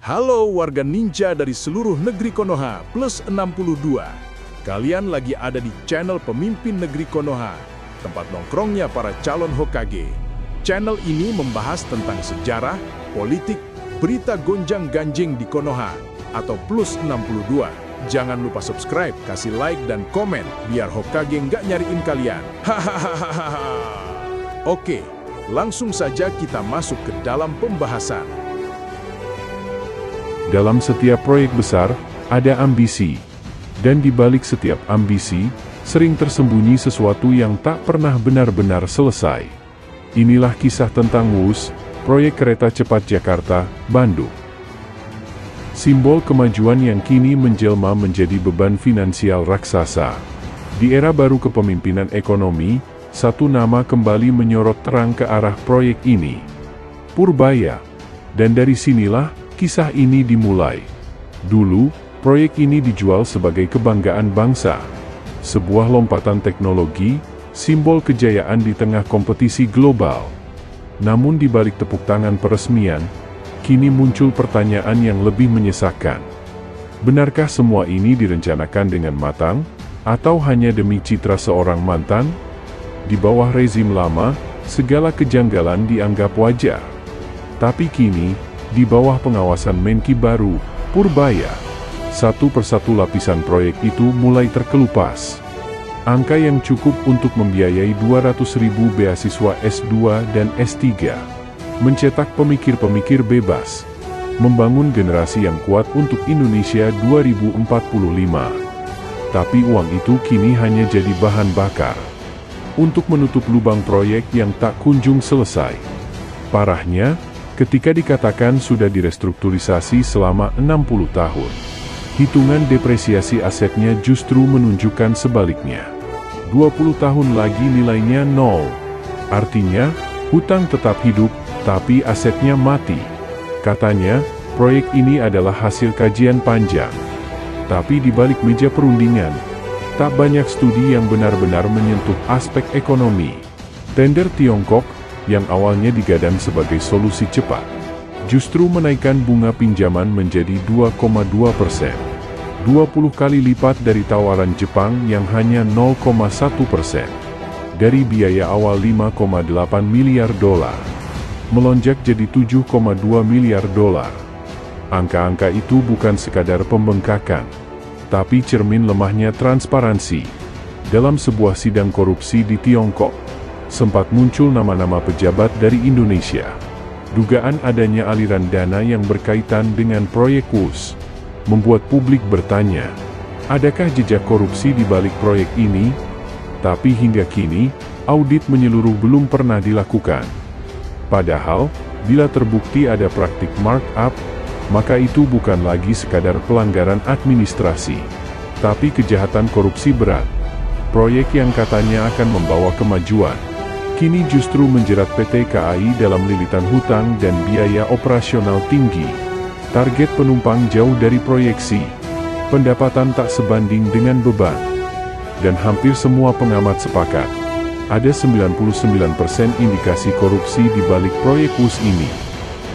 Halo warga ninja dari seluruh negeri Konoha plus 62. Kalian lagi ada di channel Pemimpin Negeri Konoha, tempat nongkrongnya para calon Hokage. Channel ini membahas tentang sejarah, politik, berita gonjang-ganjing di Konoha, atau plus 62. Jangan lupa subscribe, kasih like, dan komen, biar Hokage nggak nyariin kalian. Hahaha. Oke, langsung saja kita masuk ke dalam pembahasan. Dalam setiap proyek besar, ada ambisi. Dan di balik setiap ambisi, sering tersembunyi sesuatu yang tak pernah benar-benar selesai. Inilah kisah tentang WUS, proyek kereta cepat Jakarta-Bandung. Simbol kemajuan yang kini menjelma menjadi beban finansial raksasa. Di era baru kepemimpinan ekonomi, satu nama kembali menyorot terang ke arah proyek ini. Purbaya. Dan dari sinilah kisah ini dimulai. Dulu, proyek ini dijual sebagai kebanggaan bangsa. Sebuah lompatan teknologi, simbol kejayaan di tengah kompetisi global. Namun di balik tepuk tangan peresmian, kini muncul pertanyaan yang lebih menyesakan. Benarkah semua ini direncanakan dengan matang, atau hanya demi citra seorang mantan? Di bawah rezim lama, segala kejanggalan dianggap wajar. Tapi kini, di bawah pengawasan Menki baru, Purbaya, satu persatu lapisan proyek itu mulai terkelupas. Angka yang cukup untuk membiayai 200.000 beasiswa S2 dan S3. Mencetak pemikir-pemikir bebas. Membangun generasi yang kuat untuk Indonesia 2045. Tapi uang itu kini hanya jadi bahan bakar. Untuk menutup lubang proyek yang tak kunjung selesai. Parahnya, ketika dikatakan sudah direstrukturisasi selama 60 tahun. Hitungan depresiasi asetnya justru menunjukkan sebaliknya. 20 tahun lagi nilainya 0. Artinya, hutang tetap hidup, tapi asetnya mati. Katanya, proyek ini adalah hasil kajian panjang. Tapi di balik meja perundingan, tak banyak studi yang benar-benar menyentuh aspek ekonomi. Tender Tiongkok, yang awalnya digadang sebagai solusi cepat, justru menaikkan bunga pinjaman menjadi 2,2%. 20 kali lipat dari tawaran Jepang yang hanya 0,1%. Dari biaya awal 5,8 miliar dolar, melonjak jadi 7,2 miliar dolar. Angka-angka itu bukan sekadar pembengkakan, tapi cermin lemahnya transparansi. Dalam sebuah sidang korupsi di Tiongkok, sempat muncul nama-nama pejabat dari Indonesia. Dugaan adanya aliran dana yang berkaitan dengan proyek WUS membuat publik bertanya, adakah jejak korupsi di balik proyek ini? Tapi hingga kini, audit menyeluruh belum pernah dilakukan. Padahal, bila terbukti ada praktik markup, maka itu bukan lagi sekadar pelanggaran administrasi, tapi kejahatan korupsi berat. Proyek yang katanya akan membawa kemajuan, kini justru menjerat PT KAI dalam lilitan hutang dan biaya operasional tinggi. Target penumpang jauh dari proyeksi. Pendapatan tak sebanding dengan beban. Dan hampir semua pengamat sepakat, ada 99% indikasi korupsi di balik proyek WUS ini.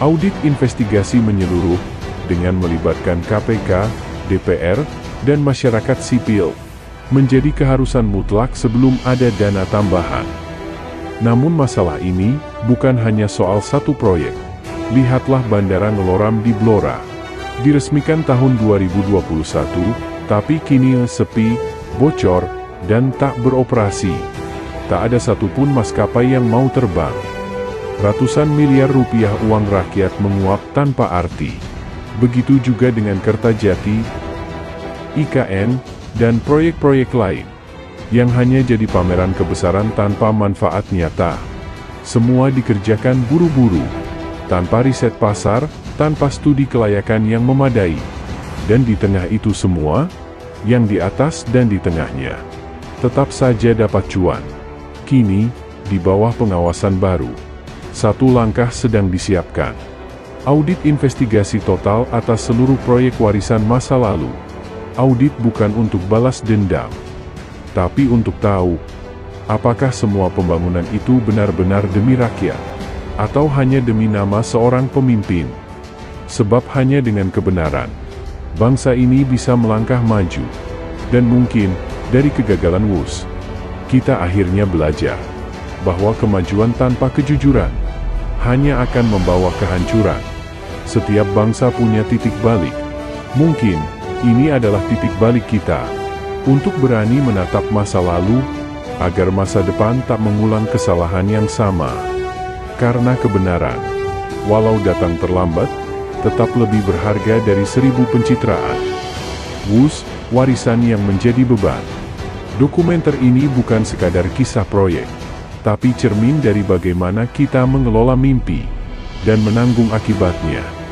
Audit investigasi menyeluruh, dengan melibatkan KPK, DPR, dan masyarakat sipil, menjadi keharusan mutlak sebelum ada dana tambahan. Namun masalah ini bukan hanya soal satu proyek. Lihatlah Bandara Ngeloram di Blora. Diresmikan tahun 2021, tapi kini sepi, bocor, dan tak beroperasi. Tak ada satupun maskapai yang mau terbang. Ratusan miliar rupiah uang rakyat menguap tanpa arti. Begitu juga dengan Kertajati, IKN, dan proyek-proyek lain yang hanya jadi pameran kebesaran tanpa manfaat nyata. Semua dikerjakan buru-buru, tanpa riset pasar, tanpa studi kelayakan yang memadai. Dan di tengah itu semua, yang di atas dan di tengahnya, tetap saja dapat cuan. Kini, di bawah pengawasan baru, satu langkah sedang disiapkan. Audit investigasi total atas seluruh proyek warisan masa lalu. Audit bukan untuk balas dendam, tapi untuk tahu, apakah semua pembangunan itu benar-benar demi rakyat, atau hanya demi nama seorang pemimpin. Sebab hanya dengan kebenaran, bangsa ini bisa melangkah maju. Dan mungkin, dari kegagalan WUS, kita akhirnya belajar bahwa kemajuan tanpa kejujuran hanya akan membawa kehancuran. Setiap bangsa punya titik balik. Mungkin, ini adalah titik balik kita untuk berani menatap masa lalu, agar masa depan tak mengulang kesalahan yang sama. Karena kebenaran, walau datang terlambat, tetap lebih berharga dari 1000 pencitraan. WUS, warisan yang menjadi beban. Dokumenter ini bukan sekadar kisah proyek, tapi cermin dari bagaimana kita mengelola mimpi dan menanggung akibatnya.